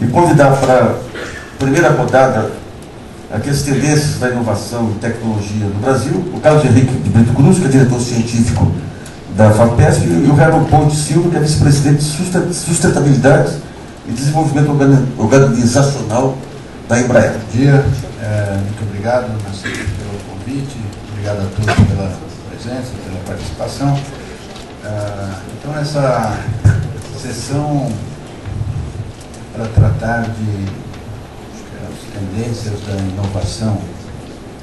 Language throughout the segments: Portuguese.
e convidar para a primeira rodada aqui as tendências da inovação e tecnologia no Brasil, o Carlos Henrique de Brito Cruz, que é diretor científico da FAPESP, e o Herman Ponte Silva, que é vice-presidente de sustentabilidade e desenvolvimento organizacional da Embraer. Bom dia, muito obrigado, Nassif, pelo convite, obrigado a todos pela presença, pela participação. Então, essa sessão para tratar de as tendências da inovação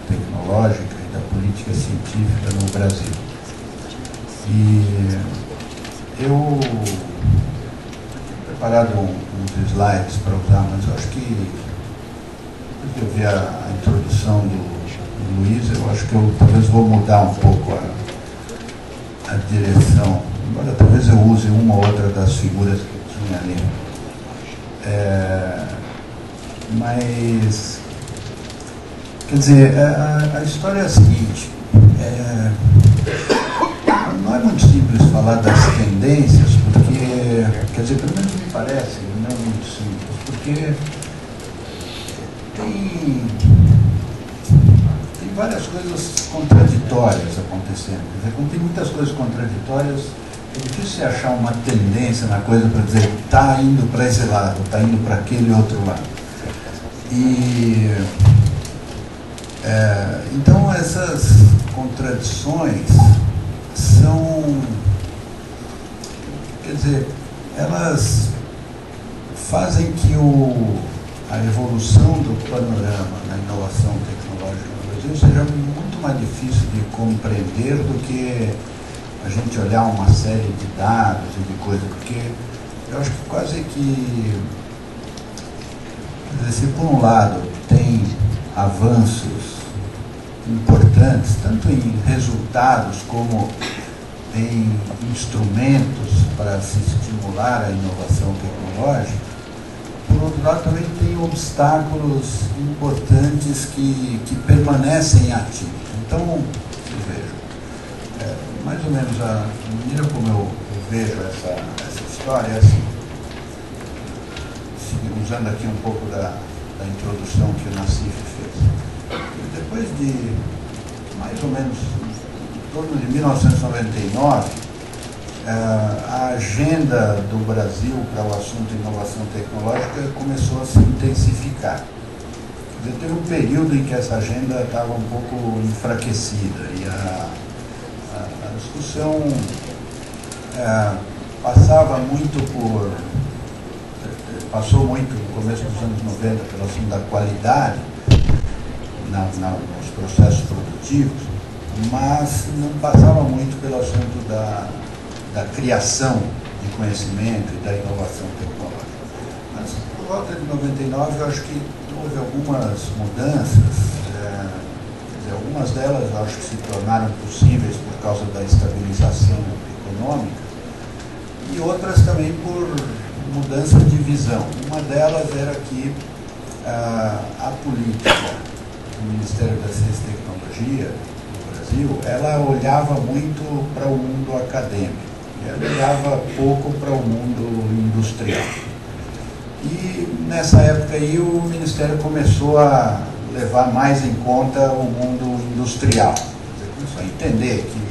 tecnológica e da política científica no Brasil. E eu tenho preparado uns slides para usar, mas eu acho que depois de eu ver a introdução do Luiz, eu acho que eu talvez vou mudar um pouco a direção, embora talvez eu use uma ou outra das figuras que eu tinha ali. Mas, quer dizer, a história é a seguinte, não é muito simples falar das tendências, porque, quer dizer, pelo menos me parece, não é muito simples, porque tem várias coisas contraditórias acontecendo. Quer dizer, quando tem muitas coisas contraditórias, é difícil achar uma tendência na coisa para dizer está indo para esse lado, está indo para aquele outro lado. E então essas contradições são, quer dizer, elas fazem que a evolução do panorama da inovação tecnológica no Brasil seja muito mais difícil de compreender do que a gente olhar uma série de dados e de coisas, porque eu acho que quase que, quer dizer, se por um lado tem avanços importantes, tanto em resultados como em instrumentos para se estimular a inovação tecnológica, por outro lado também tem obstáculos importantes que permanecem ativos. Então, vocês vejam, mais ou menos a maneira como eu vejo essa história é assim, usando aqui um pouco da introdução que o Nassif fez. Depois de mais ou menos em torno de 1999, a agenda do Brasil para o assunto de inovação tecnológica começou a se intensificar. Quer dizer, teve um período em que essa agenda estava um pouco enfraquecida e a discussão passou muito no começo dos anos 90 pelo assunto da qualidade nos processos produtivos, mas não passava muito pelo assunto da criação de conhecimento e da inovação tecnológica. Mas por volta de 99 eu acho que houve algumas mudanças, algumas delas eu acho que se tornaram possíveis por causa da estabilização econômica e outras também por mudança de visão. Uma delas era que a política do Ministério da Ciência e Tecnologia no Brasil, ela olhava muito para o mundo acadêmico, e ela olhava pouco para o mundo industrial. E nessa época aí o Ministério começou a levar mais em conta o mundo industrial. Quer dizer, começou a entender que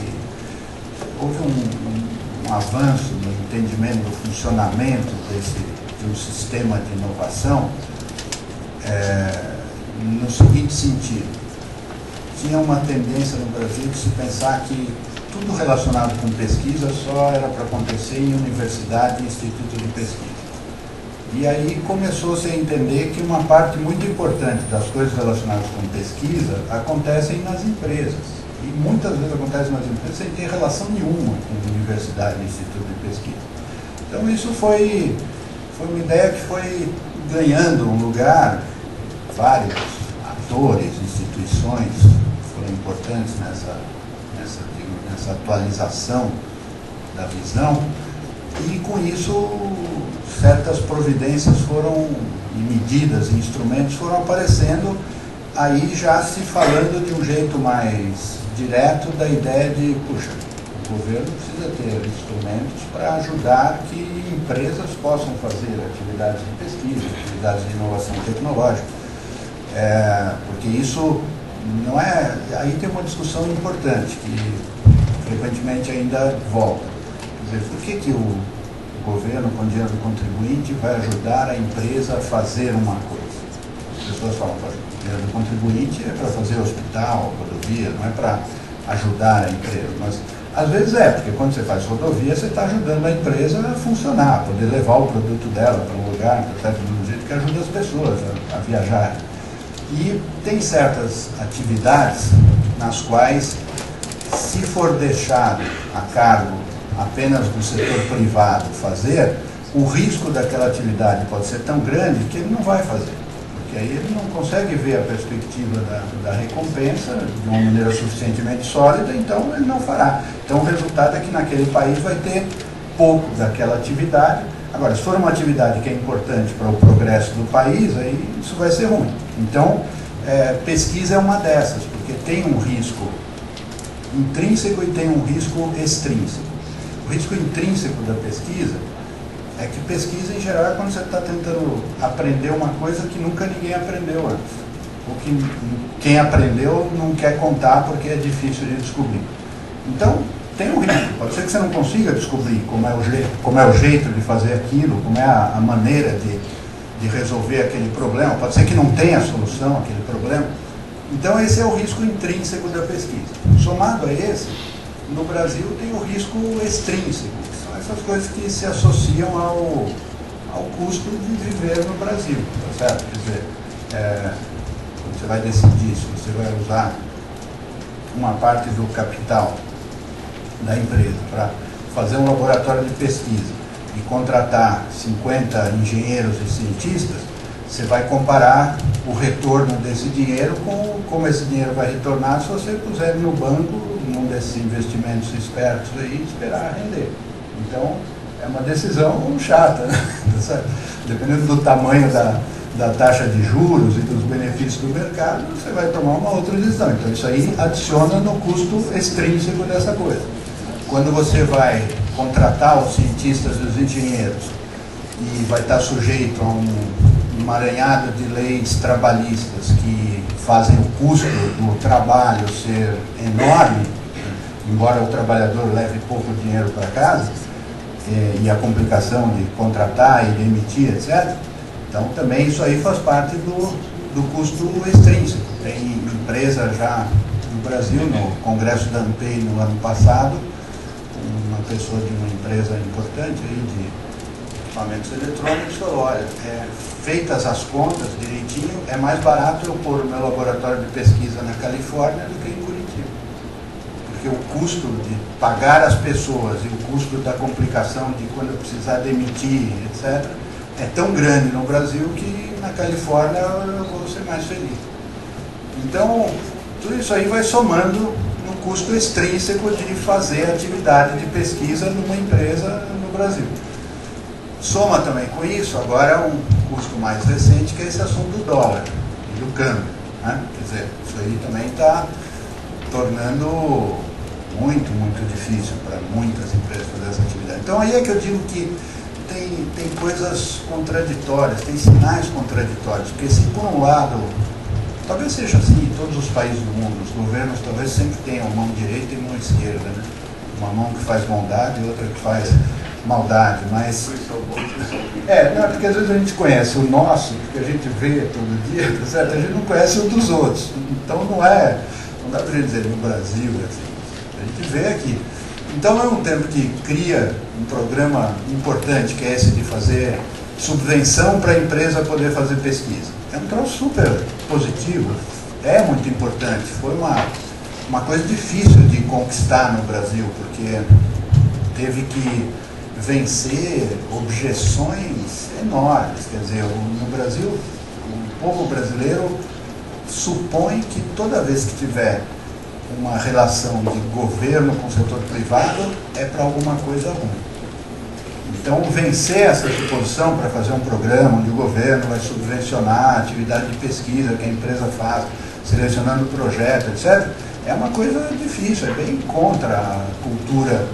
houve um avanço no entendimento do funcionamento de um sistema de inovação no seguinte sentido: tinha uma tendência no Brasil de se pensar que tudo relacionado com pesquisa só era para acontecer em universidade e instituto de pesquisa. E aí começou-se a entender que uma parte muito importante das coisas relacionadas com pesquisa acontecem nas empresas. E muitas vezes acontecem nas empresas sem ter relação nenhuma com universidade e instituto de pesquisa. Então isso foi uma ideia que foi ganhando um lugar. Vários atores, instituições foram importantes nessa atualização da visão, e com isso certas providências e medidas e instrumentos foram aparecendo, aí já se falando de um jeito mais direto da ideia de, puxa, O governo precisa ter instrumentos para ajudar que empresas possam fazer atividades de pesquisa, atividades de inovação tecnológica. Porque isso não é... Aí tem uma discussão importante, que frequentemente ainda volta. Quer dizer, por que o governo, com dinheiro do contribuinte, vai ajudar a empresa a fazer uma coisa? As pessoas falam, o dinheiro do contribuinte é para fazer hospital, rodovia, não é para ajudar a empresa. Mas às vezes porque quando você faz rodovia, você está ajudando a empresa a funcionar, a poder levar o produto dela para um lugar, do jeito que ajuda as pessoas a viajar. E tem certas atividades nas quais, se for deixado a cargo apenas do setor privado fazer, o risco daquela atividade pode ser tão grande que ele não vai fazer. Porque aí ele não consegue ver a perspectiva da recompensa de uma maneira suficientemente sólida, então ele não fará. Então o resultado é que naquele país vai ter pouco daquela atividade. Agora, se for uma atividade que é importante para o progresso do país, aí isso vai ser ruim. Então, pesquisa é uma dessas, porque tem um risco intrínseco e tem um risco extrínseco. O risco intrínseco da pesquisa é que pesquisa, em geral, é quando você está tentando aprender uma coisa que nunca ninguém aprendeu antes. Ou que quem aprendeu não quer contar porque é difícil de descobrir. Então, tem um risco. Pode ser que você não consiga descobrir como é o jeito de fazer aquilo, como é a maneira de resolver aquele problema. Pode ser que não tenha solução àquele problema. Então, esse é o risco intrínseco da pesquisa. Somado a esse, no Brasil tem o risco extrínseco, que são essas coisas que se associam ao custo de viver no Brasil, tá certo? Quer dizer, quando você vai decidir se você vai usar uma parte do capital da empresa para fazer um laboratório de pesquisa e contratar 50 engenheiros e cientistas, você vai comparar o retorno desse dinheiro com como esse dinheiro vai retornar se você puser no banco, num desses investimentos espertos aí, esperar render. Então, é uma decisão chata, né? Dependendo do tamanho da taxa de juros e dos benefícios do mercado, você vai tomar uma outra decisão. Então, isso aí adiciona no custo extrínseco dessa coisa. Quando você vai contratar os cientistas e os engenheiros e vai estar sujeito a um emaranhado de leis trabalhistas que fazem o custo do trabalho ser enorme, embora o trabalhador leve pouco dinheiro para casa, e a complicação de contratar e demitir, etc. Então, também isso aí faz parte do custo extrínseco. Tem empresa já no Brasil, no Congresso da ANPEI no ano passado, uma pessoa de uma empresa importante aí de equipamentos eletrônicos falou, olha, feitas as contas direitinho, é mais barato eu pôr o meu laboratório de pesquisa na Califórnia do que em Curitiba. Porque o custo de pagar as pessoas e o custo da complicação de quando eu precisar demitir, etc., é tão grande no Brasil que na Califórnia eu vou ser mais feliz. Então, tudo isso aí vai somando no custo extrínseco de fazer atividade de pesquisa numa empresa no Brasil. Soma também com isso, agora um custo mais recente, que é esse assunto do dólar e do câmbio, né? Quer dizer, isso aí também está tornando muito, muito difícil para muitas empresas fazer essa atividade. Então aí é que eu digo que tem coisas contraditórias, tem sinais contraditórios, porque se por um lado, talvez seja assim em todos os países do mundo, os governos talvez sempre tenham mão direita e mão esquerda, né? Uma mão que faz bondade e outra que faz maldade, mas... não, porque às vezes a gente conhece o nosso, porque a gente vê todo dia, tá certo? A gente não conhece o dos outros, então não dá pra gente dizer no Brasil, assim, a gente vê aqui. Então, ao mesmo tempo que cria um programa importante, que é esse de fazer subvenção para a empresa poder fazer pesquisa, é um troço super positivo, é muito importante, foi uma coisa difícil de conquistar no Brasil, porque teve que vencer objeções enormes. Quer dizer, no Brasil, o povo brasileiro supõe que toda vez que tiver uma relação de governo com o setor privado é para alguma coisa ruim. Então, vencer essa suposição para fazer um programa onde o governo vai subvencionar a atividade de pesquisa que a empresa faz, selecionando o projeto, etc., é uma coisa difícil, é bem contra a cultura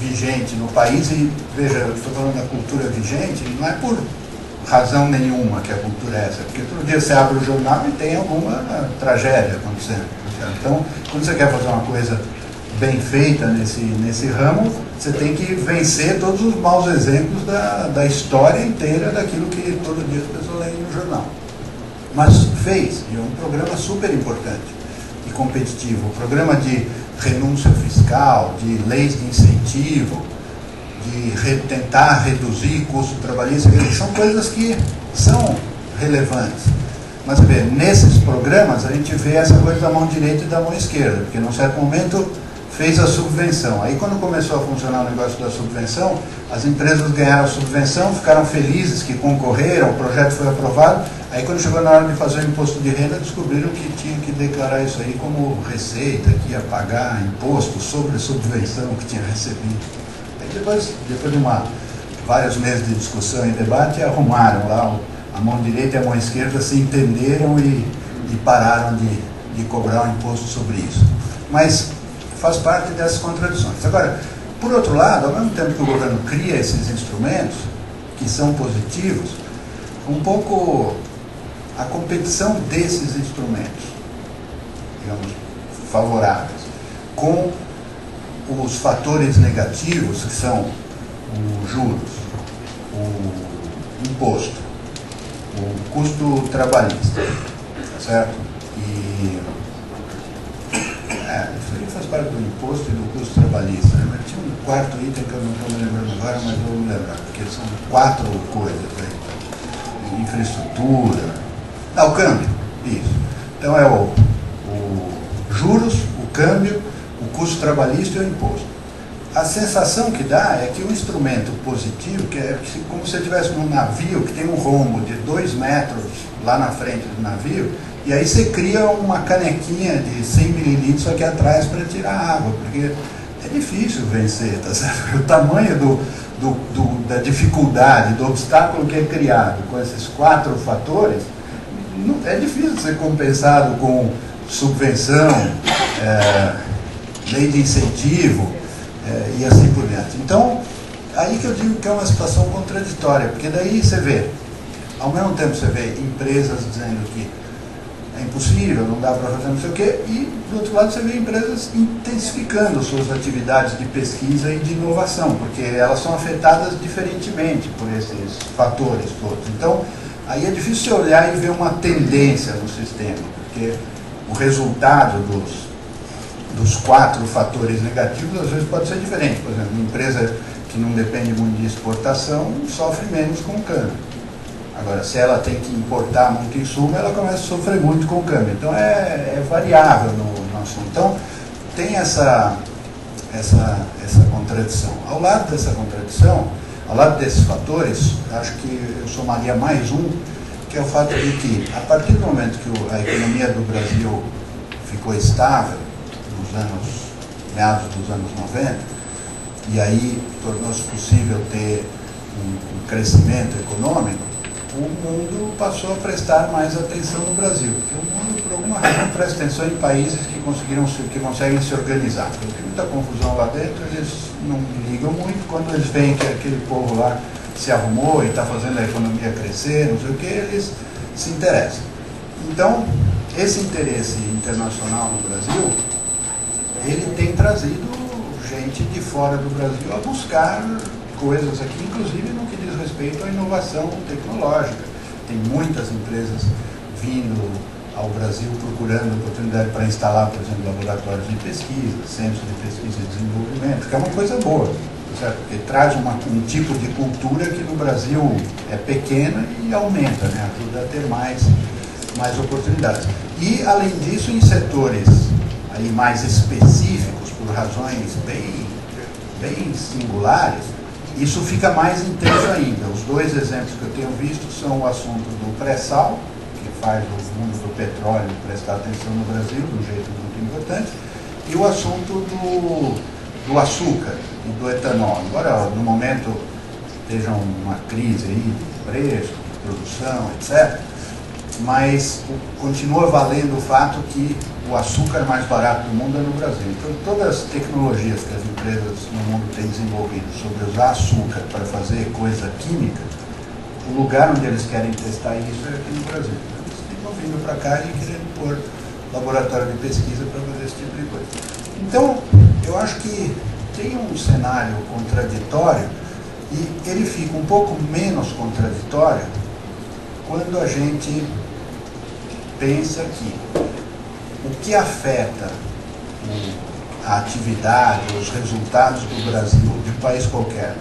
vigente no país. E veja, eu estou falando da cultura vigente, não é por razão nenhuma que a cultura é essa, porque todo dia você abre o jornal e tem alguma tragédia acontecendo. Então, quando você quer fazer uma coisa bem feita nesse ramo, você tem que vencer todos os maus exemplos da história inteira daquilo que todo dia as pessoas leem no jornal. Mas fez, e é um programa super importante e competitivo, programa de renúncia fiscal, de leis de incentivo, de tentar reduzir custo trabalhista, são coisas que são relevantes. Mas, vê, nesses programas a gente vê essa coisa da mão direita e da mão esquerda, porque num certo momento fez a subvenção. Aí quando começou a funcionar o negócio da subvenção, as empresas ganharam a subvenção, ficaram felizes que concorreram, o projeto foi aprovado. Aí quando chegou na hora de fazer o imposto de renda, descobriram que tinha que declarar isso aí como receita, que ia pagar imposto sobre a subvenção que tinha recebido. Aí depois de vários meses de discussão e debate, arrumaram lá a mão direita e a mão esquerda, se entenderam e pararam de cobrar um imposto sobre isso. Mas faz parte dessas contradições. Agora, por outro lado, ao mesmo tempo que o governo cria esses instrumentos, que são positivos, um pouco a competição desses instrumentos, digamos, favoráveis, com os fatores negativos, que são os juros, o imposto, o custo trabalhista, certo? E isso aí faz parte do imposto e do custo trabalhista, né? Mas tinha um quarto item que eu não estou me lembrando agora, mas vou me lembrar, porque são 4 coisas aí. Infraestrutura, o câmbio, isso. Então é o juros, o câmbio, o custo trabalhista e o imposto. A sensação que dá é que o instrumento positivo, que é como se você estivesse num navio que tem um rombo de 2 metros lá na frente do navio, e aí você cria uma canequinha de 100 mililitros aqui atrás para tirar água, porque é difícil vencer, tá certo? O tamanho da dificuldade, do obstáculo que é criado com esses 4 fatores, é difícil ser compensado com subvenção, lei de incentivo e assim por diante. Então, aí que eu digo que é uma situação contraditória, porque daí você vê, ao mesmo tempo você vê empresas dizendo que é impossível, não dá para fazer não sei o quê, e do outro lado você vê empresas intensificando suas atividades de pesquisa e de inovação, porque elas são afetadas diferentemente por esses fatores todos. Então, aí é difícil você olhar e ver uma tendência no sistema, porque o resultado dos 4 fatores negativos às vezes pode ser diferente. Por exemplo, uma empresa que não depende muito de exportação sofre menos com o câmbio. Agora, se ela tem que importar muito insumo, ela começa a sofrer muito com o câmbio. Então, é variável no assunto. Então, tem essa contradição. Ao lado dessa contradição, ao lado desses fatores, acho que eu somaria mais um, que é o fato de que, a partir do momento que a economia do Brasil ficou estável, meados dos anos 90, e aí tornou-se possível ter um crescimento econômico, o mundo passou a prestar mais atenção no Brasil, porque o mundo, por alguma razão, presta atenção em países que conseguem se organizar. Tem muita confusão lá dentro, eles não ligam muito. Quando eles veem que aquele povo lá se arrumou e está fazendo a economia crescer, não sei o que, eles se interessam. Então, esse interesse internacional no Brasil, ele tem trazido gente de fora do Brasil a buscar coisas aqui, inclusive no que diz respeito à inovação tecnológica. Tem muitas empresas vindo ao Brasil procurando oportunidade para instalar, por exemplo, laboratórios de pesquisa, centros de pesquisa e desenvolvimento, que é uma coisa boa, certo? Porque traz um tipo de cultura que no Brasil é pequena e aumenta, né? Ajuda a ter mais oportunidades. E, além disso, em setores aí mais específicos, por razões bem singulares, isso fica mais intenso ainda. Os 2 exemplos que eu tenho visto são o assunto do pré-sal, que faz o mundo do petróleo prestar atenção no Brasil, de um jeito muito importante, e o assunto do açúcar e do etanol. Embora no momento esteja uma crise aí de preço, de produção, etc., mas continua valendo o fato que o açúcar mais barato do mundo é no Brasil. Então, todas as tecnologias que as empresas no mundo têm desenvolvido sobre usar açúcar para fazer coisa química, o lugar onde eles querem testar isso é aqui no Brasil. Eles ficam vindo para cá e querendo pôr laboratório de pesquisa para fazer esse tipo de coisa. Então, eu acho que tem um cenário contraditório e ele fica um pouco menos contraditório quando a gente pensa que o que afeta a atividade, os resultados do Brasil, de um país qualquer,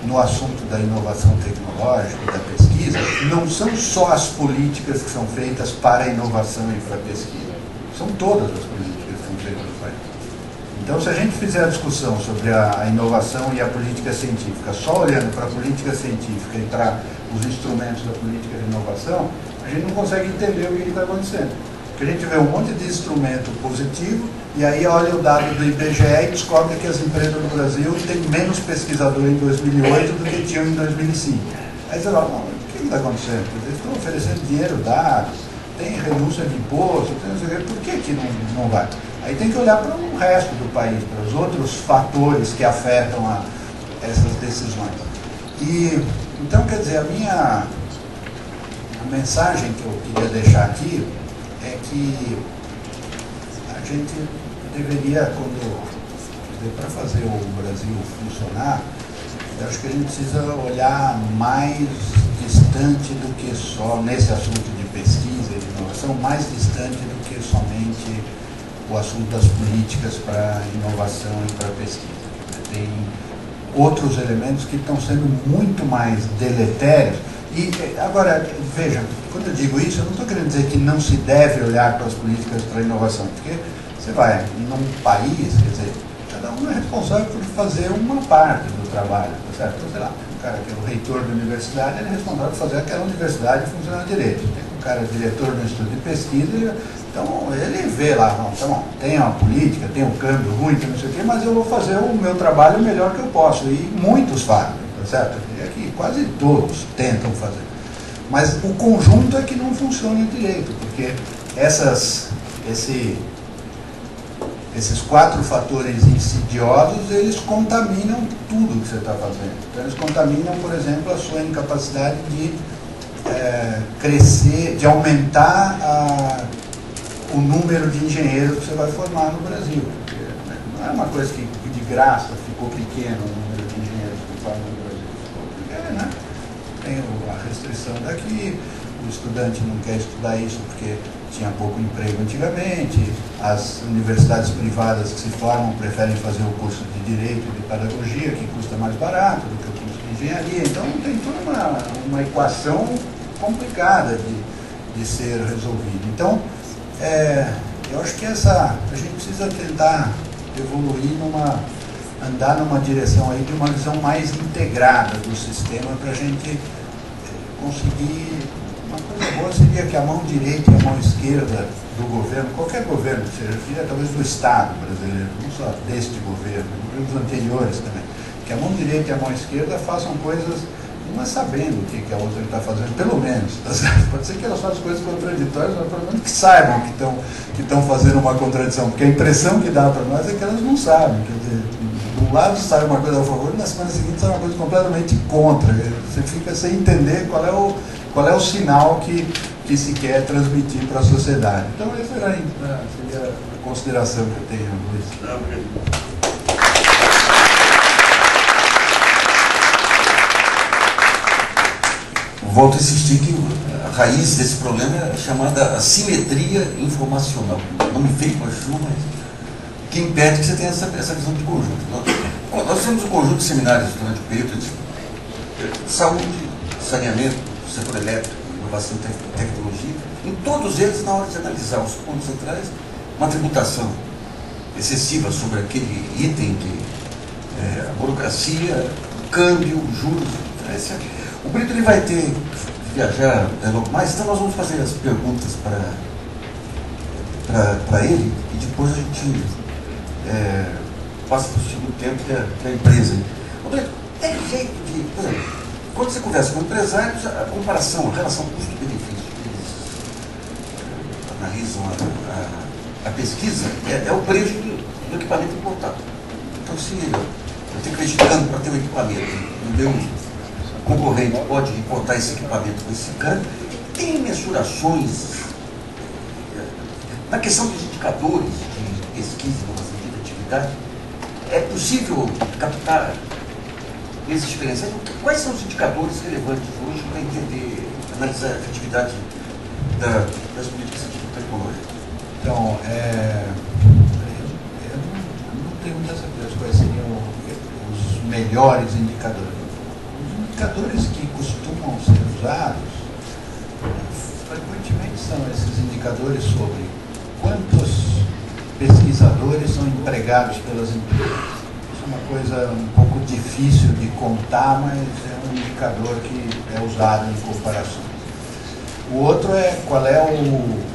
no assunto da inovação tecnológica, da pesquisa, não são só as políticas que são feitas para a inovação e para a pesquisa, são todas as políticas que são feitas no país. Então, se a gente fizer a discussão sobre a inovação e a política científica, só olhando para a política científica e para os instrumentos da política de inovação, a gente não consegue entender o que está acontecendo. Porque a gente vê um monte de instrumento positivo e aí olha o dado do IBGE e descobre que as empresas do Brasil têm menos pesquisador em 2008 do que tinham em 2005. Aí você fala, não, o que está acontecendo? Eles estão oferecendo dinheiro, dados, tem renúncia de imposto, tem não sei o quê, por que não vai? Aí tem que olhar para o resto do país, para os outros fatores que afetam essas decisões. E, então, quer dizer, a mensagem que eu queria deixar aqui é que a gente deveria, para fazer o Brasil funcionar, eu acho que a gente precisa olhar mais distante do que só, nesse assunto de pesquisa e de inovação, mais distante do que somente o assunto das políticas para inovação e para pesquisa. Tem outros elementos que estão sendo muito mais deletérios. E agora, veja, quando eu digo isso, eu não estou querendo dizer que não se deve olhar para as políticas para a inovação, porque você vai num país, quer dizer, cada um é responsável por fazer uma parte do trabalho, tá certo? Então, sei lá, um cara que é o reitor da universidade, ele é responsável por fazer aquela universidade funcionar direito. Tem um cara diretor do instituto de pesquisa, então ele vê lá, não, tá bom, tem uma política, tem um câmbio ruim, tem não sei o quê, mas eu vou fazer o meu trabalho o melhor que eu posso, e muitos fazem, tá certo? E aqui quase todos tentam fazer. Mas o conjunto é que não funciona direito, porque esses quatro fatores insidiosos, eles contaminam tudo que você está fazendo. Então, eles contaminam, por exemplo, a sua incapacidade de crescer, de aumentar o número de engenheiros que você vai formar no Brasil. Porque, não é uma coisa que de graça ficou pequeno o número de engenheiros que formam no Brasil. Porque, né? Tem a restrição daqui, o estudante não quer estudar isso porque tinha pouco emprego antigamente, as universidades privadas que se formam preferem fazer o curso de Direito e de Pedagogia, que custa mais barato do que o curso de Engenharia. Então tem toda uma equação complicada de ser resolvida. Então, eu acho que a gente precisa tentar evoluir andar numa direção aí de uma visão mais integrada do sistema para a gente conseguir. Uma coisa boa seria que a mão direita e a mão esquerda do governo, qualquer governo que seja, talvez do Estado brasileiro, não só deste governo, governos anteriores também, que a mão direita e a mão esquerda façam coisas, uma sabendo o que a outra está fazendo, pelo menos. Tá certo? Pode ser que elas façam coisas contraditórias, mas pelo menos que saibam que estão fazendo uma contradição, porque a impressão que dá para nós é que elas não sabem. Quer dizer, de um lado sai uma coisa a favor, e na semana seguinte sai uma coisa completamente contra. Você fica sem entender qual é o sinal que se quer transmitir para a sociedade. Então, essa seria a consideração que eu tenho, Luiz. Volto a insistir que a raiz desse problema é chamada assimetria informacional. Não me feio com a chuva, mas que impede que você tenha essa visão de conjunto. Nós temos um conjunto de seminários durante o período de saúde, saneamento, setor elétrico, inovação e tecnologia. Em todos eles, na hora de analisar os pontos centrais, uma tributação excessiva sobre aquele item de burocracia, câmbio, juros. O Brito ele vai ter que viajar logo mais, então nós vamos fazer as perguntas para ele e depois a gente passa para o segundo tempo que é a empresa. O Brito, tem jeito de, por exemplo, quando você conversa com empresários, a comparação, a relação custo-benefício, analisam a pesquisa é o preço do equipamento importado. Então, se eu tenho acreditando para ter um equipamento, o meu concorrente pode importar esse equipamento com esse câmbio, tem mensurações na questão dos indicadores de pesquisa, inovação de atividade. É possível captar esses diferenciais? Quais são os indicadores relevantes hoje para entender, analisar a efetividade das políticas científico-tecnológicas? Então, eu não tenho muita certeza quais seriam os melhores indicadores. Os indicadores que costumam ser usados, frequentemente, são esses indicadores sobre quantos pesquisadores são empregados pelas empresas. Isso é uma coisa um pouco difícil de contar, mas é um indicador que é usado em comparações. O outro é qual é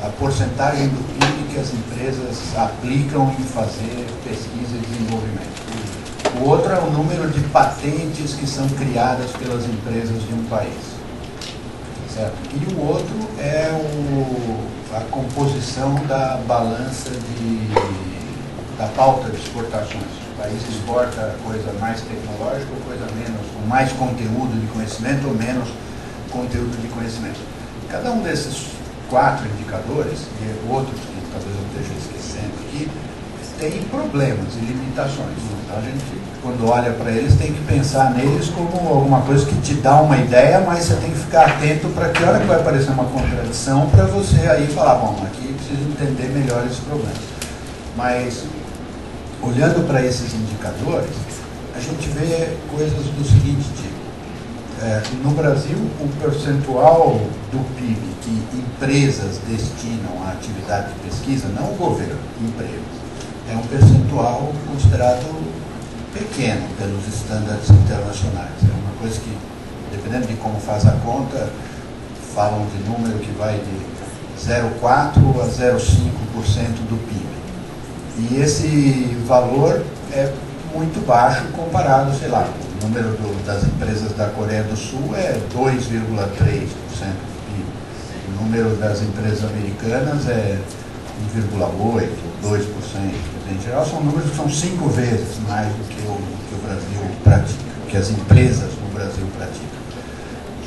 a porcentagem do PIB que as empresas aplicam em fazer pesquisa e desenvolvimento. O outro é o número de patentes que são criadas pelas empresas de um país. Certo? E o outro é a composição da balança da pauta de exportações. O país exporta coisa mais tecnológica ou coisa menos, com mais conteúdo de conhecimento ou menos conteúdo de conhecimento. Cada um desses 4 indicadores, e outros que talvez eu esteja esquecendo aqui, tem problemas e limitações. Então a gente, quando olha para eles, tem que pensar neles como alguma coisa que te dá uma ideia, mas você tem que ficar atento para que hora que vai aparecer uma contradição, para você aí falar, bom, aqui preciso entender melhor esse problema. Mas, olhando para esses indicadores, a gente vê coisas do seguinte tipo. No Brasil, o percentual do PIB que empresas destinam à atividade de pesquisa, não o governo, empresas, é um percentual considerado pequeno pelos estándares internacionais. É uma coisa que, dependendo de como faz a conta, falam de número que vai de 0,4% a 0,5% do PIB. E esse valor é muito baixo comparado, sei lá, o número das empresas da Coreia do Sul é 2,3% do PIB. O número das empresas americanas é 1,8%, 2%. Em geral, são números que são 5 vezes mais do que o Brasil pratica, que as empresas no Brasil praticam.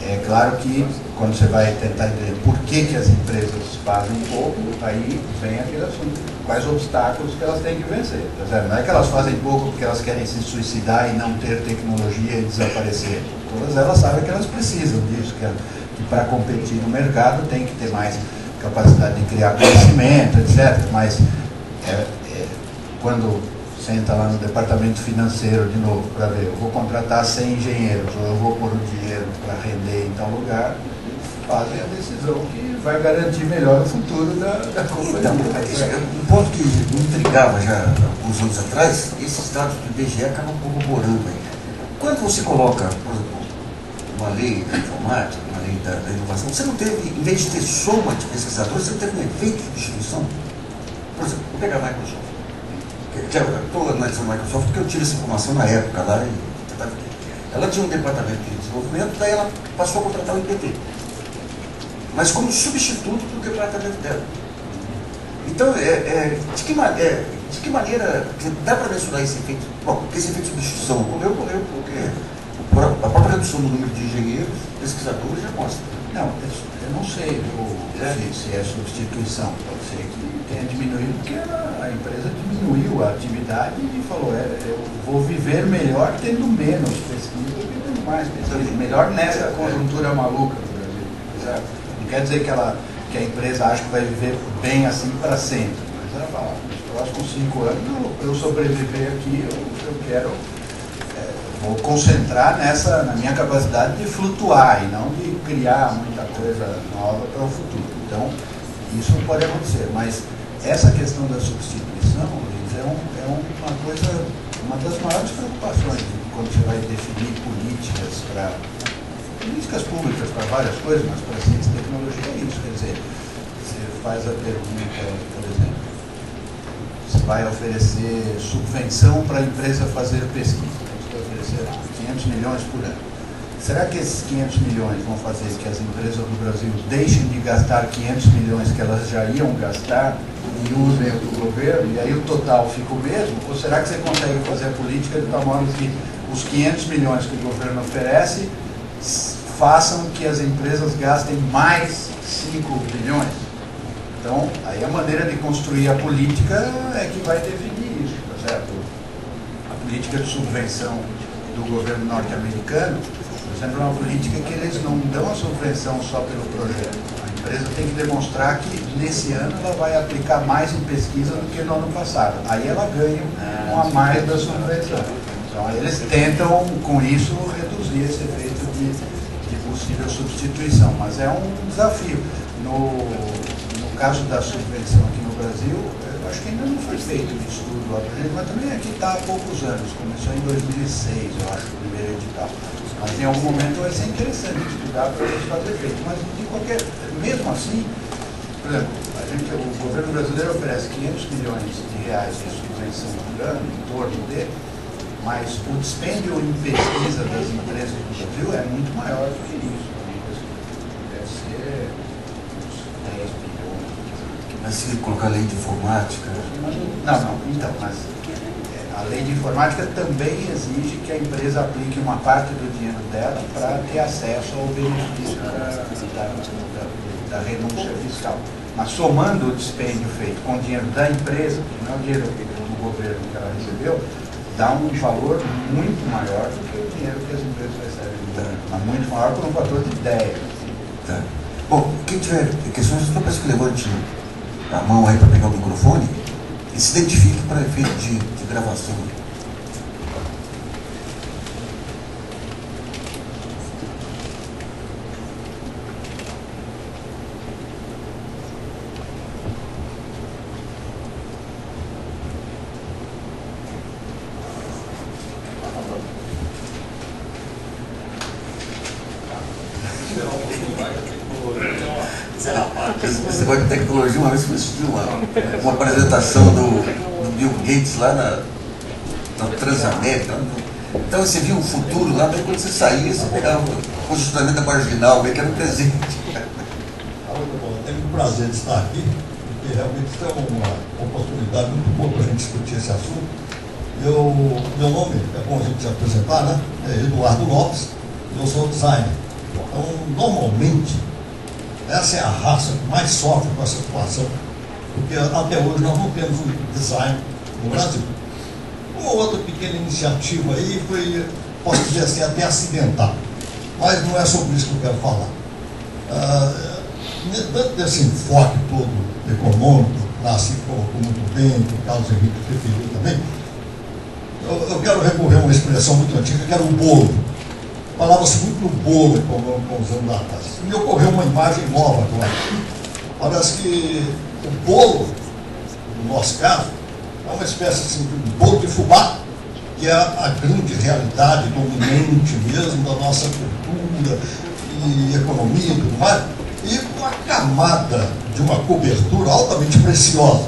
É claro que, quando você vai tentar entender por que as empresas fazem pouco, aí vem aquele assunto. Quais obstáculos que elas têm que vencer. Não é que elas fazem pouco porque elas querem se suicidar e não ter tecnologia e desaparecer. Todas elas sabem que elas precisam disso, que para competir no mercado tem que ter mais capacidade de criar conhecimento, etc. Mas quando senta lá no departamento financeiro de novo para ver, eu vou contratar 100 engenheiros ou eu vou pôr o dinheiro para render em tal lugar, fazem a decisão que vai garantir melhor o futuro da companhia. Então, um ponto que me intrigava já alguns anos atrás, esses dados do IBGE acabam corroborando aí. Quando você coloca, por exemplo, uma lei da informática, uma lei da inovação, você não teve, em vez de ter soma de pesquisadores, você não teve um efeito de distribuição? Por exemplo, vou pegar a Microsoft. Eu estou analisando a Microsoft porque eu tive essa informação na época lá. Ela tinha um departamento de desenvolvimento, daí ela passou a contratar o IPT. Mas como substituto do departamento dela. Então, de que maneira dá para mensurar esse efeito? Bom, esse efeito de substituição ocorreu porque a própria redução do número de engenheiros, pesquisadores já mostra. Não, eu não sei se é substituição. Pode ser que tenha diminuído, porque a empresa diminuiu a atividade e falou, eu vou viver melhor tendo menos pesquisa do que tendo mais pesquisa. Melhor nessa conjuntura maluca do Brasil. Exato. Não quer dizer que a empresa acha que vai viver bem assim para sempre. Mas ela fala, nos próximos 5 anos, eu sobreviver aqui, eu quero... vou concentrar na minha capacidade de flutuar e não de criar muita coisa nova para o futuro. Então, isso pode acontecer, mas essa questão da substituição, Luiz, é uma das maiores preocupações quando você vai definir políticas públicas para várias coisas, mas para ciência e tecnologia é isso. Quer dizer, você faz a pergunta, por exemplo, você vai oferecer subvenção para a empresa fazer pesquisa. 500 milhões por ano. será que esses 500 milhões vão fazer que as empresas do Brasil deixem de gastar 500 milhões que elas já iam gastar e usem o do governo, e aí o total fica o mesmo? Ou será que você consegue fazer a política de tal modo que os 500 milhões que o governo oferece façam que as empresas gastem mais 5 bilhões? Então, aí a maneira de construir a política é que vai definir isso, tá certo? A política de subvenção do governo norte-americano, por exemplo, é uma política que eles não dão a subvenção só pelo projeto. A empresa tem que demonstrar que nesse ano ela vai aplicar mais em pesquisa do que no ano passado. Aí ela ganha um a mais da subvenção. Então, eles tentam, com isso, reduzir esse efeito de possível substituição, mas é um desafio. No caso da subvenção aqui no Brasil, eu acho que ainda não foi feito um estudo, mas também aqui está há poucos anos, começou em 2006, eu acho, o primeiro edital. Mas em algum momento vai ser interessante estudar para ver se faz efeito. Mas mesmo assim, por exemplo, o governo brasileiro oferece 500 milhões de reais de subvenção por ano, em torno dele, mas o dispêndio em pesquisa das empresas do Brasil é muito maior do que isso. Deve ser uns 10 bilhões. Mas se colocar lei de informática... Não, então, mas a lei de informática também exige que a empresa aplique uma parte do dinheiro dela para ter acesso ao benefício da renúncia fiscal. Mas somando o dispêndio feito com o dinheiro da empresa, que não é o dinheiro do governo que ela recebeu, dá um valor muito maior do que o dinheiro que as empresas recebem. Mas muito maior por um fator de 10. Tá. Bom, quem tiver questões, eu peço que levante a mão aí para pegar o microfone e se identifique para efeito de gravação. Esse negócio de tecnologia, uma vez que eu assisti uma apresentação do Bill Gates lá na Transamérica. Então você viu o futuro lá, daí quando você saía, você pegava o posicionamento da marginal, que era um presente. Muito bom, tenho o prazer de estar aqui, porque realmente é uma oportunidade muito boa para a gente discutir esse assunto. Meu nome, é bom a gente se apresentar, né? É Eduardo Lopes, eu sou designer. Então, normalmente, essa é a raça que mais sofre com essa situação, porque até hoje nós não temos um design no Brasil. Uma outra pequena iniciativa aí foi, posso dizer assim, até acidental, mas não é sobre isso que eu quero falar. Dentro desse enfoque todo econômico, nasce colocou muito bem, que o Carlos Henrique referiu também, eu quero recorrer a uma expressão muito antiga, que era o bolo. Falava-se muito no bolo com os anos atrás. Me ocorreu uma imagem nova agora. Parece que o bolo, no nosso caso, é uma espécie assim, de bolo de fubá, que é a grande realidade dominante mesmo da nossa cultura e economia e tudo mais, e uma camada de uma cobertura altamente preciosa.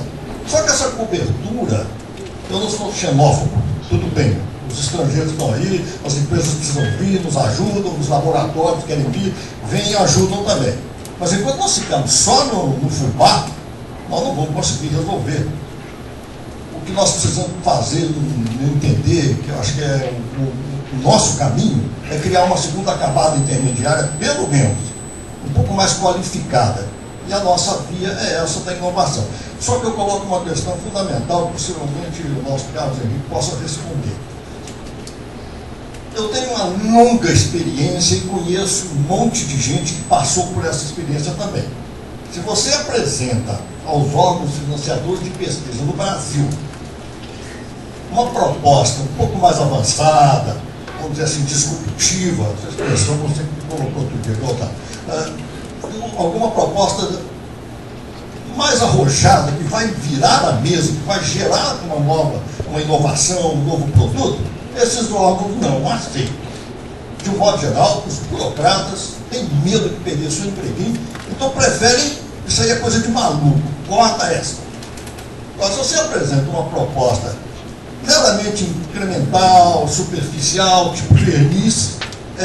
Só que essa cobertura, eu não sou xenófobo, tudo bem. Os estrangeiros estão aí, as empresas precisam vir, nos ajudam, os laboratórios querem vir, vêm e ajudam também. Mas enquanto nós ficamos só no fubá, nós não vamos conseguir resolver. O que nós precisamos fazer, entender, que eu acho que é o nosso caminho, é criar uma segunda camada intermediária, pelo menos, um pouco mais qualificada. E a nossa via é essa da inovação. Só que eu coloco uma questão fundamental, que possivelmente o nosso Carlos Henrique possa responder. Eu tenho uma longa experiência e conheço um monte de gente que passou por essa experiência também. Se você apresenta aos órgãos financiadores de pesquisa no Brasil uma proposta um pouco mais avançada, vamos dizer assim, disruptiva, essa expressão você colocou outro dia, alguma proposta mais arrojada, que vai virar a mesa, que vai gerar uma inovação, um novo produto, esses órgãos não aceitam. De um modo geral, os burocratas têm medo de perder seu empreguinho, então preferem, isso aí é coisa de maluco, corta essa. Mas se você apresenta uma proposta meramente incremental, superficial, tipo verniz,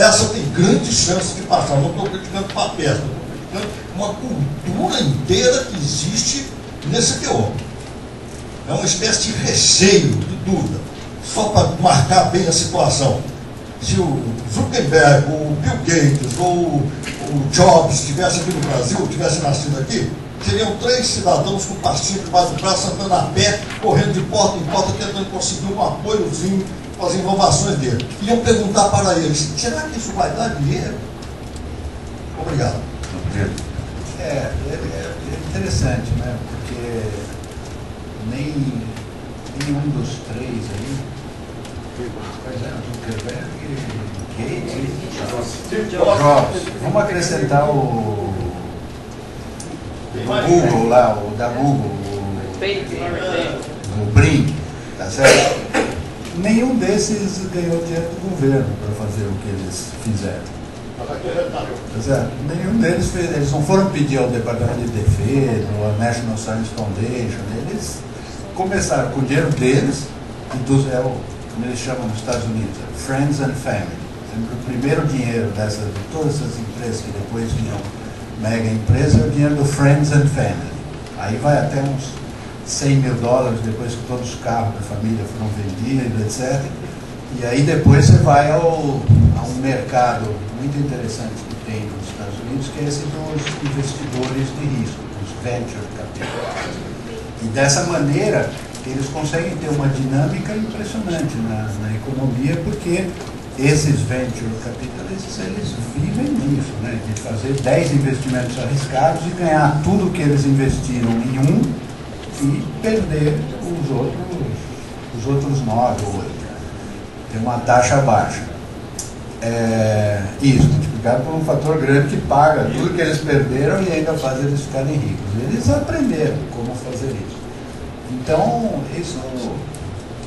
essa tem grande chance de passar. Não estou criticando papel, estou criticando uma cultura inteira que existe nesse teor. É uma espécie de recheio de dúvida, só para marcar bem a situação. Se o Zuckerberg, o Bill Gates ou o Jobs estivesse aqui no Brasil, tivesse nascido aqui, seriam 3 cidadãos com pastinho debaixo do braço, andando a pé, correndo de porta em porta, tentando conseguir um apoiozinho com as inovações dele. Iam perguntar para eles, será que isso vai dar dinheiro? Obrigado. É interessante, né? Porque nenhum dos 3 aí, Zuckerberg, Gates, Jobs. Vamos acrescentar o Google lá, o da Google, o Brin, tá certo? Nenhum desses ganhou dinheiro do governo para fazer o que eles fizeram. Tá certo? Nenhum deles fez, eles não foram pedir ao Departamento de Defesa ou à National Science Foundation, eles começaram com o dinheiro deles, como eles chamam nos Estados Unidos, Friends and Family. Sempre o primeiro dinheiro de todas essas empresas que depois viram mega empresa é o dinheiro do Friends and Family. Aí vai até uns $100 mil depois que todos os carros da família foram vendidos, etc. E aí depois você vai a um mercado muito interessante que tem nos Estados Unidos, que é esse dos investidores de risco, dos venture capital. E dessa maneira eles conseguem ter uma dinâmica impressionante na economia, porque esses venture capitalists, eles vivem disso, né? De fazer 10 investimentos arriscados e ganhar tudo que eles investiram em um e perder os outros 9 ou 8. Tem uma taxa baixa. Isso, multiplicado por um fator grande que paga tudo que eles perderam e ainda faz eles ficarem ricos. Eles aprenderam como fazer isso. Então, isso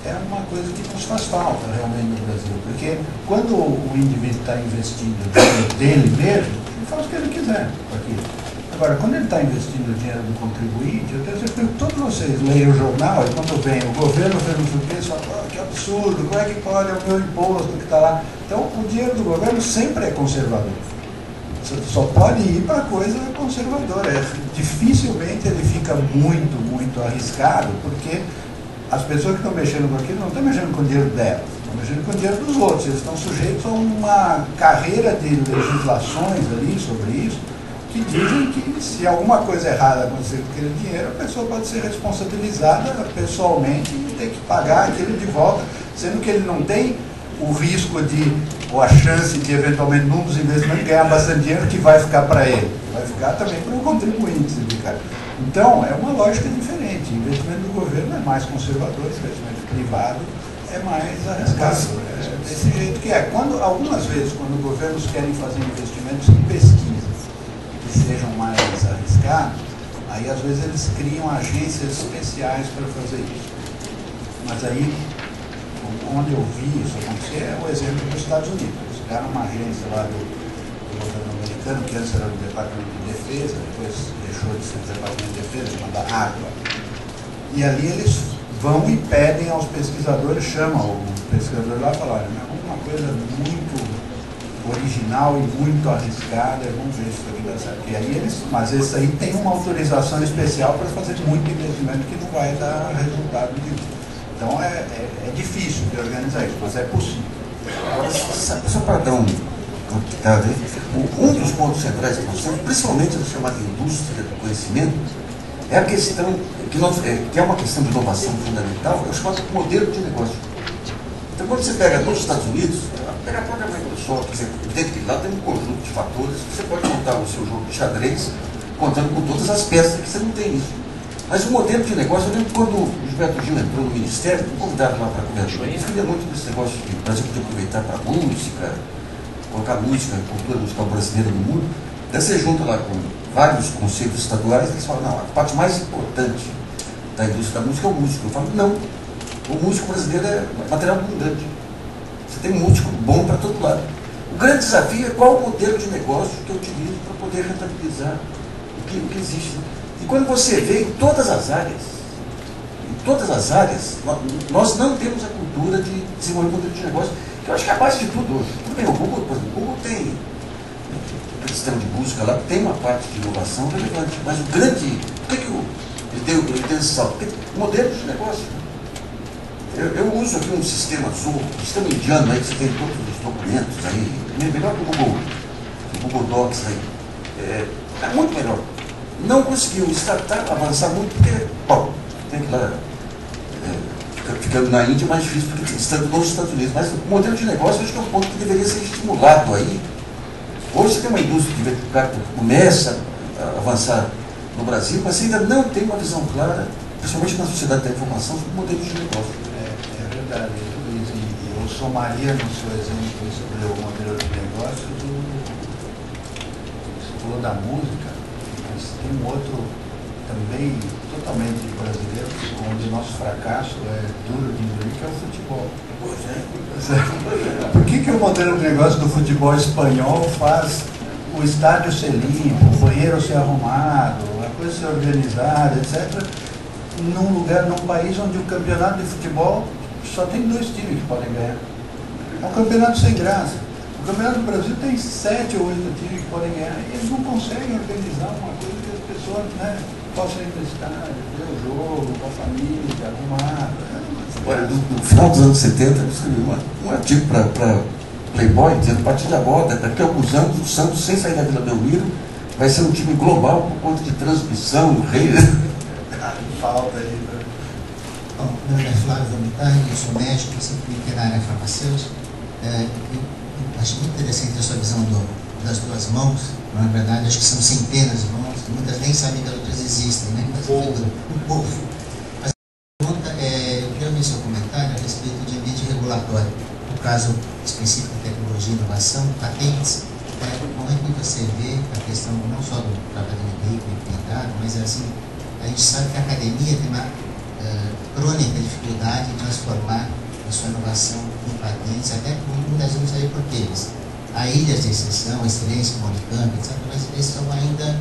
é uma coisa que nos faz falta realmente no Brasil, porque quando o indivíduo está investindo o dinheiro dele mesmo, ele faz o que ele quiser com aquilo. Agora, quando ele está investindo o dinheiro do contribuinte, eu tenho certeza que todos vocês leem o jornal e quando vem o governo fez não sei o quê, só que absurdo, como é que pode, é o meu imposto que está lá. Então, o dinheiro do governo sempre é conservador. Você só pode ir para coisa conservadora. Dificilmente ele fica muito, muito arriscado, porque as pessoas que estão mexendo com aquilo não estão mexendo com o dinheiro delas, estão mexendo com o dinheiro dos outros. Eles estão sujeitos a uma carreira de legislações ali sobre isso, que dizem que se alguma coisa errada acontecer com aquele dinheiro, a pessoa pode ser responsabilizada pessoalmente e ter que pagar aquilo de volta, sendo que ele não tem o risco ou a chance de eventualmente num dos investimentos ganhar bastante dinheiro que vai ficar para ele, vai ficar também para o contribuinte. Então, é uma lógica diferente. O investimento do governo é mais conservador, o investimento privado é mais arriscado. É desse jeito que é. Algumas vezes, quando governos querem fazer investimentos em pesquisa que sejam mais arriscados, aí às vezes eles criam agências especiais para fazer isso. Mas aí, onde eu vi isso acontecer é o exemplo dos Estados Unidos. Eles criaram uma agência lá do governo americano, que antes era do Departamento de Defesa, depois deixou de ser do Departamento de Defesa, chamada ARPA. E ali eles vão e pedem aos pesquisadores, chamam o pesquisador lá e falam, olha, é uma coisa muito original e muito arriscada, vamos ver se isso aqui dá certo. E aí mas esse aí tem uma autorização especial para fazer muito investimento que não vai dar resultado nenhum. Então é difícil de organizar isso, mas é possível. Agora, só para dar um pitado aí, um dos pontos centrais que nós temos, principalmente na chamada indústria do conhecimento, é a questão, que é uma questão de inovação fundamental, é o chamado modelo de negócio. Então, quando você pega todos os Estados Unidos, pega a própria Microsoft, dentro que lá tem um conjunto de fatores, você pode montar o seu jogo de xadrez, contando com todas as peças, que você não tem isso. Mas o modelo de negócio, eu lembro quando o Gilberto Gil entrou no Ministério, me convidaram lá para conversar. Ele queria muito desse negócio de o Brasil podia aproveitar para música, colocar música, cultura musical brasileira no mundo. Daí você junta lá com vários conselhos estaduais e eles falam, não, a parte mais importante da indústria da música é o músico. Eu falo, não, o músico brasileiro é material abundante. Você tem um músico bom para todo lado. O grande desafio é qual o modelo de negócio que eu utilizo para poder rentabilizar o que existe. E quando você vê em todas as áreas, nós não temos a cultura de desenvolver um modelo de negócio que eu acho que é a base de tudo hoje. Tudo bem, o Google, por exemplo, o Google tem o sistema de busca lá, tem uma parte de inovação relevante, mas o grande, por que ele deu esse salto? Porque modelo de negócio. Eu uso aqui um sistema azul, um sistema indiano aí, que você tem todos os documentos aí, melhor que o Google Docs aí. É muito melhor. Não conseguiu startup avançar muito, porque, bom, tem que ir lá, ficando na Índia é mais difícil porque estando nos Estados Unidos. Mas o modelo de negócio, eu acho que é um ponto que deveria ser estimulado aí. Hoje você tem uma indústria que começa a avançar no Brasil, mas ainda não tem uma visão clara, principalmente na sociedade da informação, sobre o modelo de negócio. É verdade, Luiz, e eu somaria no seu exemplo sobre o modelo de negócio você falou da música, mas tem um outro também totalmente brasileiro, onde o nosso fracasso é duro de engolir, que é o futebol. Por que o modelo de negócio do futebol espanhol faz o estádio ser limpo, o banheiro ser arrumado, a coisa ser organizada, etc., num país onde o campeonato de futebol só tem 2 times que podem ganhar? É um campeonato sem graça. O campeonato do Brasil tem 7 ou 8 times que podem ganhar, e eles não conseguem organizar uma coisa que as pessoas, né, possam ir para o estádio, ver o jogo, com a família, arrumado. Olha, no final dos anos 70, eu escrevi um artigo para Playboy, dizendo que a partir de agora, daqui a alguns anos, o Santos, sem sair da Vila Belmiro, vai ser um time global por conta de transmissão, rei. Falta aí, né? Bom, meu nome é Flávio Vomitani, eu sou médico, sempre me na área farmacêutica. Eu acho muito interessante a sua visão das 2 mãos. Na verdade, acho que são centenas de mãos, muitas nem sabem que outras existem, né? Mas um povo. Mas eu queria ouvir seu comentário a respeito de ambiente regulatório. No caso específico de tecnologia e inovação, patentes. Como é que você vê a questão não só do trabalho de empreendedor, mas assim, a gente sabe que a academia tem uma crônica dificuldade de transformar a sua inovação em patentes, até porque muitas vezes não sabe por quê. Há ilhas de exceção, excelência, Unicamp, etc., mas eles são ainda,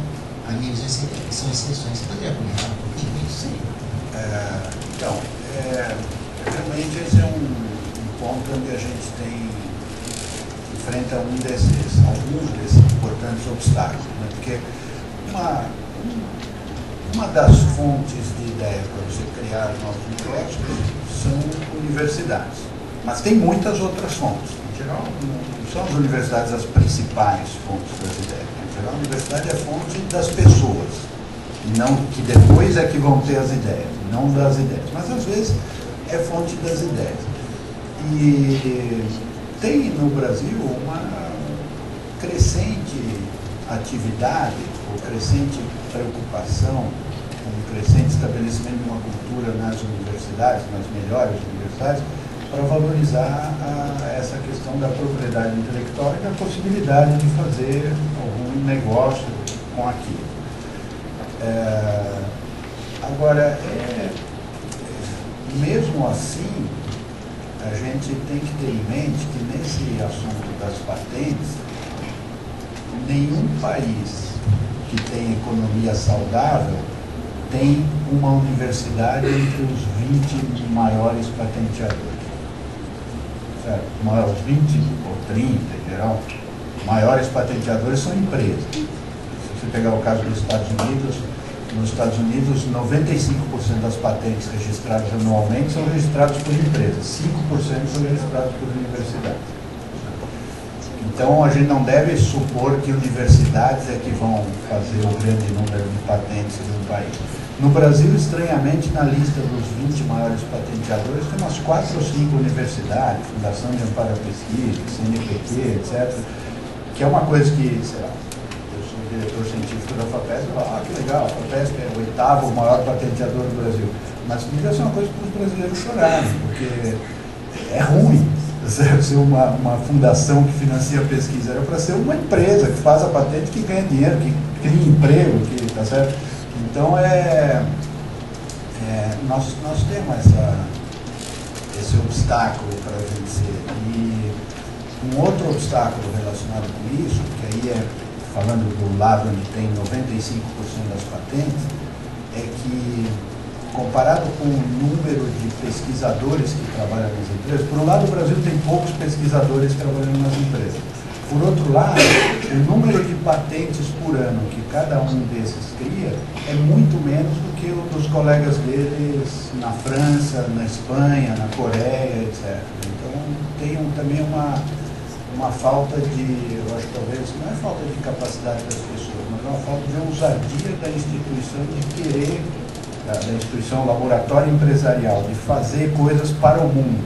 a minha visão, são exceções. Você poderia comentar um pouquinho isso? Sim. Então, realmente esse é um ponto onde a gente enfrenta alguns desses importantes obstáculos, né? Porque uma das fontes de ideia para você criar novos negócios são universidades, mas tem muitas outras fontes. Em geral, não são as universidades as principais fontes das ideias. Em geral, a universidade é fonte das pessoas, não que depois é que vão ter as ideias, não das ideias, mas às vezes é fonte das ideias. E tem no Brasil uma crescente atividade, ou crescente preocupação, um crescente estabelecimento de uma cultura nas universidades, nas melhores universidades, para valorizar essa questão da propriedade intelectual e da possibilidade de fazer algum negócio com aquilo. Agora, mesmo assim, a gente tem que ter em mente que nesse assunto das patentes, nenhum país que tem economia saudável tem uma universidade entre os 20 maiores patenteadores. Certo? Os 20 ou 30 em geral, maiores patenteadores são empresas. Se você pegar o caso dos Estados Unidos, nos Estados Unidos, 95% das patentes registradas anualmente são registradas por empresas, 5% são registradas por universidades. Então, a gente não deve supor que universidades é que vão fazer o grande número de patentes de um país. No Brasil, estranhamente, na lista dos 20 maiores patenteadores, tem umas 4 ou 5 universidades, Fundação de Amparo à Pesquisa, CNPq, etc., que é uma coisa que, sei lá, diretor científico da FAPESP, que legal, a FAPESP é o 8º maior patenteador do Brasil. Mas devia ser uma coisa para os brasileiros chorarem, porque é ruim ser uma fundação que financia a pesquisa. Era para ser uma empresa que faz a patente, que ganha dinheiro, que cria emprego, tá certo? Então, nós temos esse obstáculo para vencer. E um outro obstáculo relacionado com isso, que aí falando do lado onde tem 95% das patentes, é que comparado com o número de pesquisadores que trabalham nas empresas, por um lado o Brasil tem poucos pesquisadores trabalhando nas empresas. Por outro lado, o número de patentes por ano que cada um desses cria é muito menos do que o dos colegas deles na França, na Espanha, na Coreia, etc. Então tem também uma falta de, eu acho que talvez não é falta de capacidade das pessoas, mas é uma falta de ousadia da instituição de querer, da instituição laboratório empresarial, de fazer coisas para o mundo,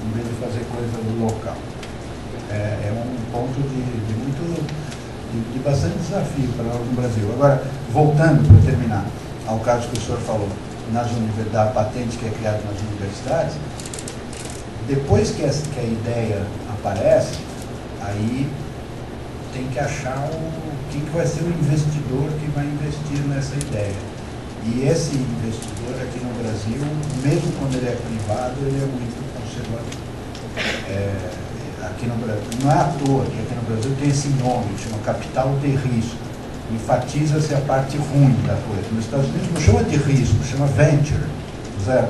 em vez de fazer coisas no local. É um ponto de bastante desafio para nós no Brasil. Agora, voltando para terminar ao caso que o senhor falou, da patente que é criada nas universidades, depois que a ideia aparece, aí tem que achar quem que vai ser o investidor que vai investir nessa ideia. E esse investidor aqui no Brasil, mesmo quando ele é privado, ele é muito conservador. Aqui no Brasil, não é à toa que aqui no Brasil tem esse nome, chama capital de risco. Enfatiza-se a parte ruim da coisa. Nos Estados Unidos não chama de risco, chama venture. É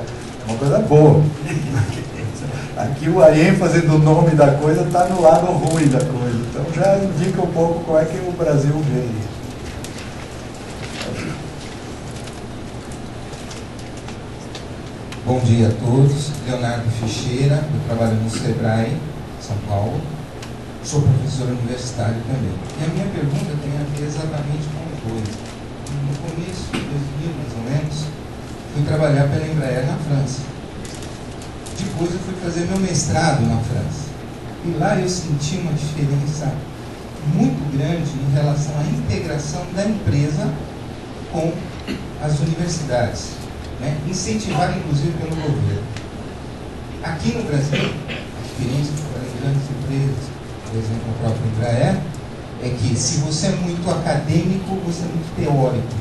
uma coisa boa. Aqui a ênfase do nome da coisa está no lado ruim da coisa. Então já indica um pouco como é que o Brasil vê isso. Bom dia a todos. Leonardo Ficheira, eu trabalho no Sebrae, São Paulo. Sou professor universitário também. E a minha pergunta tem a ver exatamente com uma coisa. No começo de 2000, mais ou menos, fui trabalhar pela Embraer na França. Depois eu fui fazer meu mestrado na França. E lá eu senti uma diferença muito grande em relação à integração da empresa com as universidades, né? Incentivada inclusive pelo governo. Aqui no Brasil, a experiência de trabalhar em grandes empresas, por exemplo, a própria Embraer, é que se você é muito acadêmico, você é muito teórico,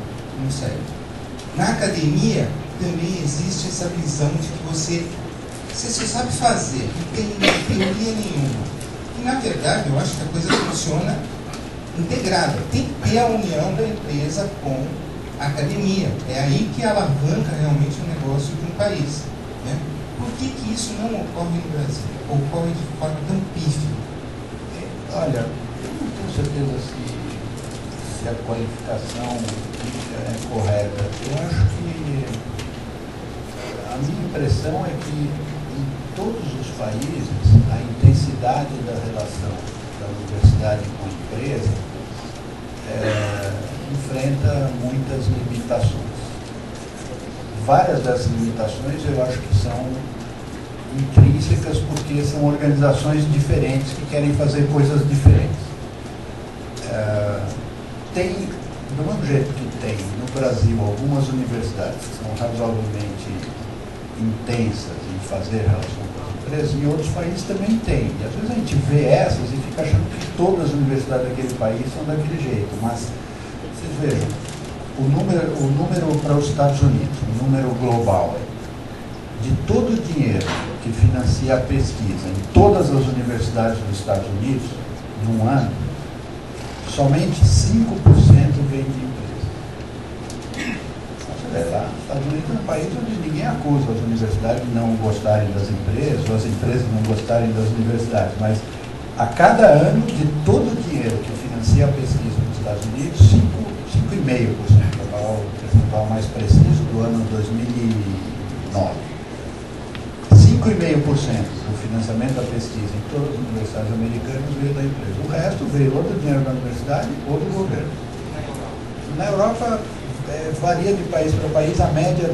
não serve. Na academia também existe essa visão de que você só sabe fazer, não tem teoria nenhuma. E na verdade eu acho que a coisa funciona integrada. Tem que ter a união da empresa com a academia. É aí que alavanca realmente o negócio de um país, né? Por que isso não ocorre no Brasil? Ocorre de forma tão pífia? Olha, eu não tenho certeza se a qualificação é correta. Eu acho que a minha impressão é que em todos os países a intensidade da relação da universidade com a empresa enfrenta muitas limitações. Várias dessas limitações eu acho que são intrínsecas porque são organizações diferentes que querem fazer coisas diferentes. Tem, do mesmo jeito que tem no Brasil algumas universidades que são razoavelmente intensas em fazer relação com as empresas, em outros países também tem. E às vezes a gente vê essas e fica achando que todas as universidades daquele país são daquele jeito, mas vocês vejam, o número para os Estados Unidos, o número global, de todo o dinheiro que financia a pesquisa em todas as universidades dos Estados Unidos, num ano, somente 5% vem de empresa. Você vê lá, os Estados Unidos é um país onde ninguém acusa as universidades de não gostarem das empresas, ou as empresas não gostarem das universidades, mas a cada ano, de todo o dinheiro que financia a pesquisa nos Estados Unidos, 5,5%, o percentual mais preciso do ano 2009. 5,5% do financiamento da pesquisa em todas as universidades americanas veio da empresa. O resto veio ou do dinheiro da universidade ou do governo. Na Europa, varia de país para país, a média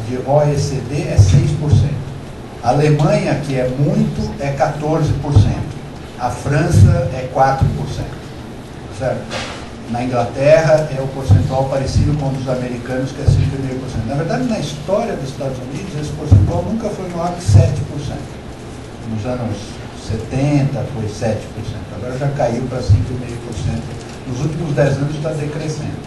de OECD é 6%. A Alemanha, que é muito, é 14%. A França é 4%. Certo? Na Inglaterra é o percentual parecido com o dos americanos, que é 5,5%. Na verdade, na história dos Estados Unidos, esse percentual nunca foi maior que 7%. Nos anos 70 foi 7%. Agora já caiu para 5,5%. Nos últimos 10 anos está decrescendo.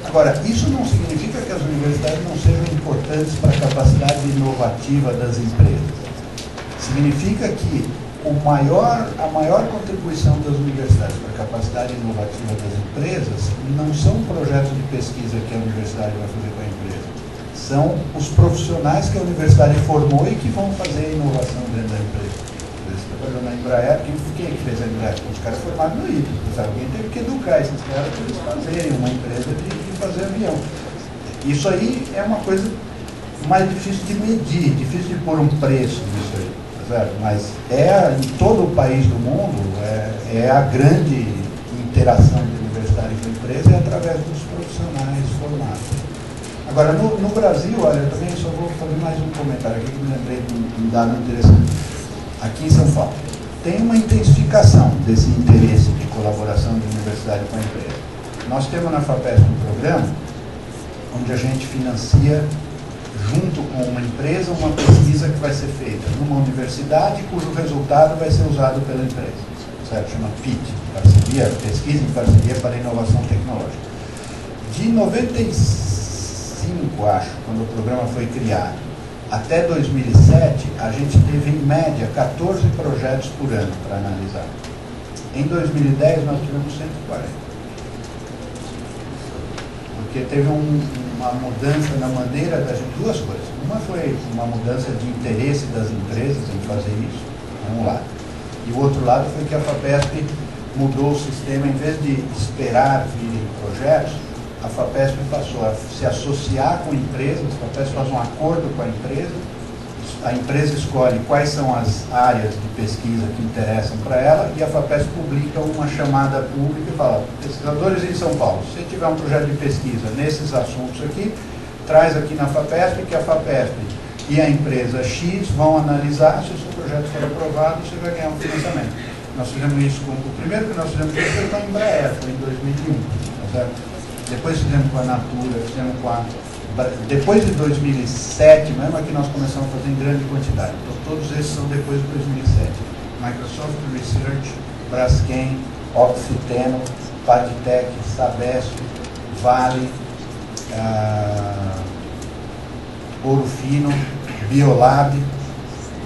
Agora, isso não significa que as universidades não sejam importantes para a capacidade inovativa das empresas. Significa que a maior contribuição das universidades para a capacidade inovativa das empresas não são projetos de pesquisa que a universidade vai fazer com a empresa, São os profissionais que a universidade formou e que vão fazer a inovação dentro da empresa. Você trabalhou na Embraer, quem é que fez a Embraer? Os caras formados no ITA. Alguém teve que educar esses caras para eles fazerem uma empresa de fazer avião. Isso aí é uma coisa mais difícil de medir, difícil de pôr um preço nisso aí. Mas em todo o país do mundo, é a grande interação de universitários com a empresa é através dos profissionais formados. Agora, no Brasil, olha, eu também só vou fazer mais um comentário aqui que me lembrei de um dado interessante. Aqui em São Paulo, tem uma intensificação desse interesse de colaboração de universidade com a empresa. Nós temos na FAPESP um programa onde a gente financia, junto com uma empresa, uma pesquisa que vai ser feita numa universidade cujo resultado vai ser usado pela empresa. Certo? Chama PIT, Pesquisa em Parceria para a Inovação Tecnológica. De 95, acho, quando o programa foi criado, até 2007, a gente teve, em média, 14 projetos por ano para analisar. Em 2010, nós tivemos 140. Porque teve uma mudança na maneira da gente, duas coisas. Uma foi uma mudança de interesse das empresas em fazer isso, um lado. E o outro lado foi que a FAPESP mudou o sistema, em vez de esperar virem projetos, a FAPESP passou a se associar com empresas, a FAPESP faz um acordo com a empresa escolhe quais são as áreas de pesquisa que interessam para ela e a FAPESP publica uma chamada pública e fala: pesquisadores em São Paulo, se tiver um projeto de pesquisa nesses assuntos aqui, traz aqui na FAPESP, que a FAPESP e a empresa X vão analisar. Se o seu projeto for aprovado, você vai ganhar um financiamento. Nós fizemos isso com o primeiro que nós fizemos isso foi com a Embraer, foi em 2001, tá certo? Depois fizemos com a Natura, fizemos com a... Depois de 2007, mesmo aqui nós começamos a fazer em grande quantidade. Então todos esses são depois de 2007. Microsoft Research, Braskem, Oxiteno, Padtech, Sabesp, Vale, Ouro Fino, Biolab,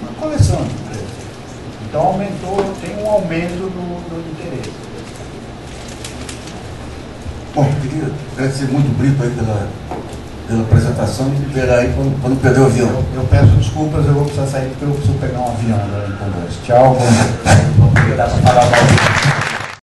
uma coleção de empresas. Então aumentou, tem um aumento no interesse. Bom, eu queria agradecer muito o Brito aí pela apresentação e liberar aí para não perder o avião. Eu peço desculpas, eu vou precisar sair porque eu preciso pegar um avião agora em Conversa. Tchau, bom dia. Vamos dar para falar mais.